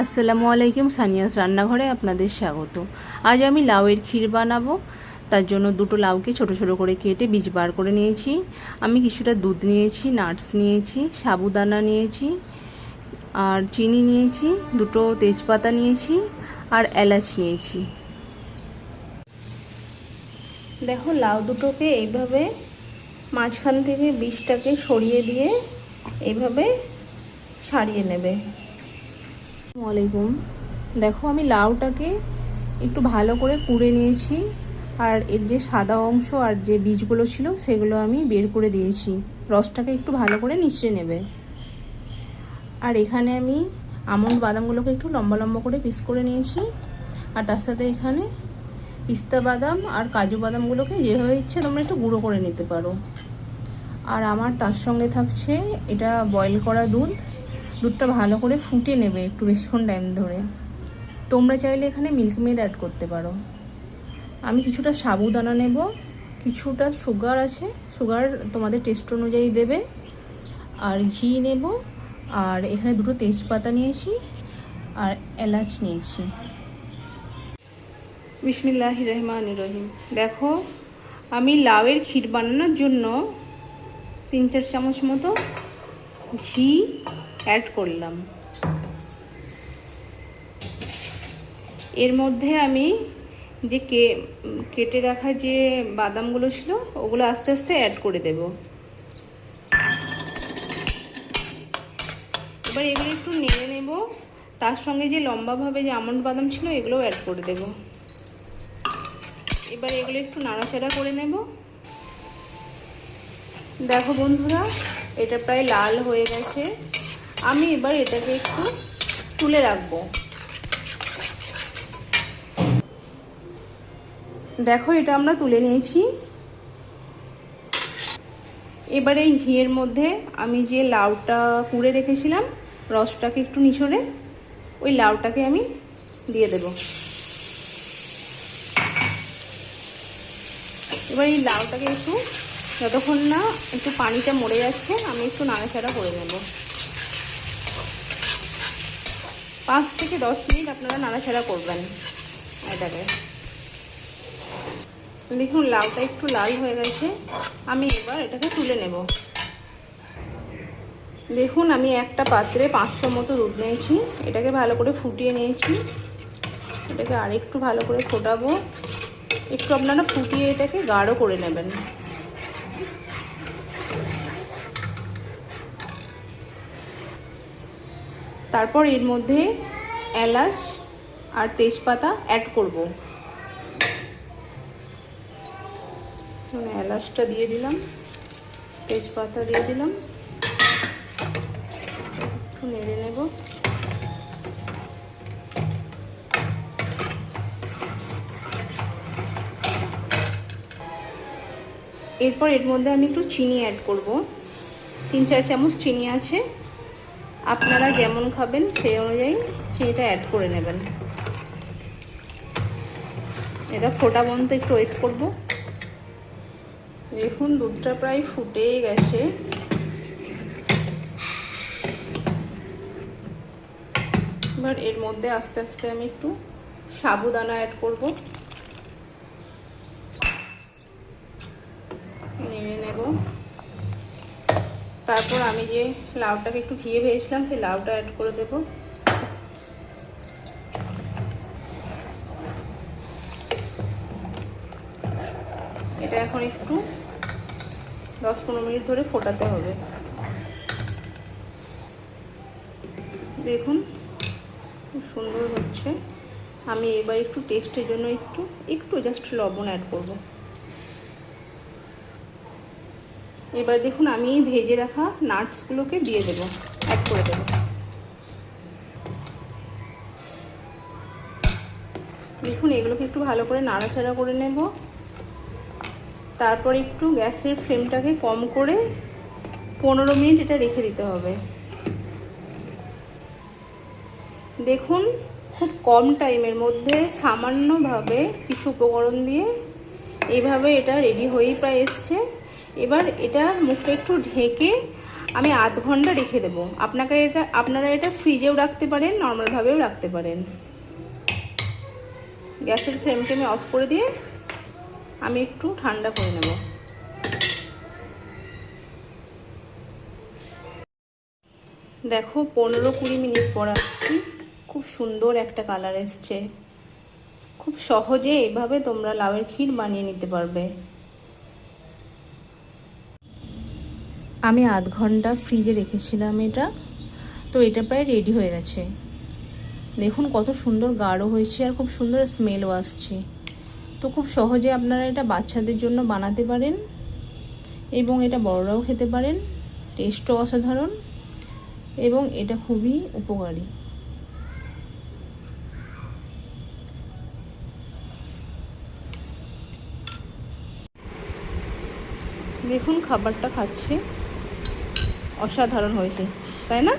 আসসালামু আলাইকুম, সানিয়াস রান্নাঘরে আপনাদের স্বাগত। আজ আমি লাউয়ের ক্ষীর বানাবো। তার জন্য দুটো লাউকে ছোট ছোট করে কেটে বীজ বার করে নিয়েছি। আমি কিছুটা দুধ নিয়েছি, নাটস নিয়েছি, সাবুদানা নিয়েছি, আর চিনি নিয়েছি, দুটো তেজপাতা নিয়েছি, আর এলাচ নিয়েছি। দেখো, লাউ দুটোকে এইভাবে মাঝখান থেকে বীজটাকে সরিয়ে দিয়ে এইভাবে ছাড়িয়ে নেবে। আসসালামু আলাইকুম। দেখো, আমি লাউটাকে একটু ভালো করে কুড়ে নিয়েছি, আর এর যে সাদা অংশ আর যে বীজগুলো ছিল সেগুলো আমি বের করে দিয়েছি। রসটাকে একটু ভালো করে নিচড়ে নেবে। আর এখানে আমি আমন্ড বাদামগুলোকে একটু লম্বা লম্বা করে পিস করে নিয়েছি, আর তার সাথে এখানে পিস্তা বাদাম আর কাজু বাদামগুলোকে যেভাবে ইচ্ছে তোমরা একটু গুঁড়ো করে নিতে পারো। আর আমার তার সঙ্গে থাকছে এটা বয়েল করা দুধ। দুধটা ভালো করে ফুটিয়ে নেবে একটু বেশিক্ষণ টাইম ধরে। তোমরা চাইলে এখানে মিল্ক মেড অ্যাড করতে পারো। আমি কিছুটা সাবুদানা নেব, কিছুটা সুগার আছে, সুগার তোমাদের টেস্ট অনুযায়ী দেবে, আর ঘি নেব, আর এখানে দুটো তেজপাতা নিয়েছি, আর এলাচ নিয়েছি। বিসমিল্লাহির রহমানির রহিম। দেখো, আমি লাউয়ের ক্ষীর বানানোর জন্য 3-4 চামচ মতো ঘি অ্যাড করলাম। এর মধ্যে আমি যে কেটে রাখা যে বাদামগুলো ছিল ওগুলো আস্তে আস্তে অ্যাড করে দেব। এবার এগুলো একটু নেড়ে নেব। তার সঙ্গে যে লম্বাভাবে যে আমন্ড বাদাম ছিল এগুলোও অ্যাড করে দেব। এবার এগুলো একটু নাড়াচাড়া করে নেব। দেখো বন্ধুরা, এটা প্রায় লাল হয়ে গেছে। আমি এবার এটাকে একটু তুলে রাখবো। দেখো, এটা আমরা তুলে নিয়েছি। এবার এই ঘিয়ের মধ্যে আমি যে লাউটা কুড়ে রেখেছিলাম রসটাকে একটু নিছড়ে, ওই লাউটাকে আমি দিয়ে দেব। এবার এই লাউটাকে একটু, যতক্ষণ না একটু পানিটা মরে যাচ্ছে, আমি একটু নাড়াচাড়া করে নেব। 5 থেকে 10 মিনিট আপনারা নাড়াচাড়া করবেন এটাকে। দেখুন, লাউটা একটু লাল হয়ে গেছে। আমি এবার এটাকে তুলে নেব। দেখুন, আমি একটা পাত্রে 500 মতো দুধ নিয়েছি, এটাকে ভালো করে ফুটিয়ে নিয়েছি। এটাকে আরেকটু ভালো করে ফোটাবো। একটু আপনারা ফুটিয়ে এটাকে গাঢ় করে নেবেন। তারপর এর মধ্যে এলাচ আর তেজপাতা অ্যাড করব। এলাচটা দিয়ে দিলাম, তেজপাতা দিয়ে দিলাম, একটু নেড়ে নেব। এরপর এর মধ্যে আমি একটু চিনি অ্যাড করব। 3-4 চামচ চিনি আছে। আপনারা যেমন খাবেন সেই অনুযায়ী চিনিটা অ্যাড করে নেবেন। এটা ফোটা পর্যন্ত একটু ওয়েট করব। দেখুন, দুধটা প্রায় ফুটেই গেছে। এবার এর মধ্যে আস্তে আস্তে আমি একটু সাবুদানা অ্যাড করব। নেড়ে নেব। তারপর আমি যে লাউটাকে একটু ঘিয়ে ভেজেছিলাম সেই লাউটা অ্যাড করে দেব। এটা এখন একটু 10-15 মিনিট ধরে ফোটাতে হবে। দেখুন, খুব সুন্দর হচ্ছে। আমি এবার একটু টেস্টের জন্য একটু জাস্ট লবণ অ্যাড করব। এবার দেখুন, আমি ভেজে রাখা নাটসগুলোকে দিয়ে দেব, অ্যাড করে দেব। দেখুন, এগুলোকে একটু ভালো করে নাড়াচাড়া করে নেব। তারপর একটু গ্যাসের ফ্লেমটাকে কম করে 15 মিনিট এটা রেখে দিতে হবে। দেখুন, খুব কম টাইমের মধ্যে সামান্যভাবে কিছু উপকরণ দিয়ে এইভাবে এটা রেডি হয়েই প্রায় এসছে। এবার এটা মুখটা একটু ঢেকে আমি আধ ঘন্টা রেখে দেবো। আপনারা এটা ফ্রিজেও রাখতে পারেন, নর্মালভাবেও রাখতে পারেন। গ্যাসের ফ্লেমটা আমি অফ করে দিয়ে আমি একটু ঠান্ডা করে নেব। দেখো 15-20 মিনিট পর আসছি, খুব সুন্দর একটা কালার এসছে। খুব সহজে এইভাবে তোমরা লাউয়ের ক্ষীর বানিয়ে নিতে পারবে। আমি আধ ঘন্টা ফ্রিজে রেখেছিলাম এটা, তো এটা প্রায় রেডি হয়ে গেছে। দেখুন কত সুন্দর গাঢ় হয়েছে আর খুব সুন্দর স্মেলও আসছে। তো খুব সহজে আপনারা এটা বাচ্চাদের জন্য বানাতে পারেন এবং এটা বড়রাও খেতে পারেন। টেস্টও অসাধারণ এবং এটা খুবই উপকারী। দেখুন খাবারটা খাচ্ছে, অসাধারণ হয়েছে, তাই না?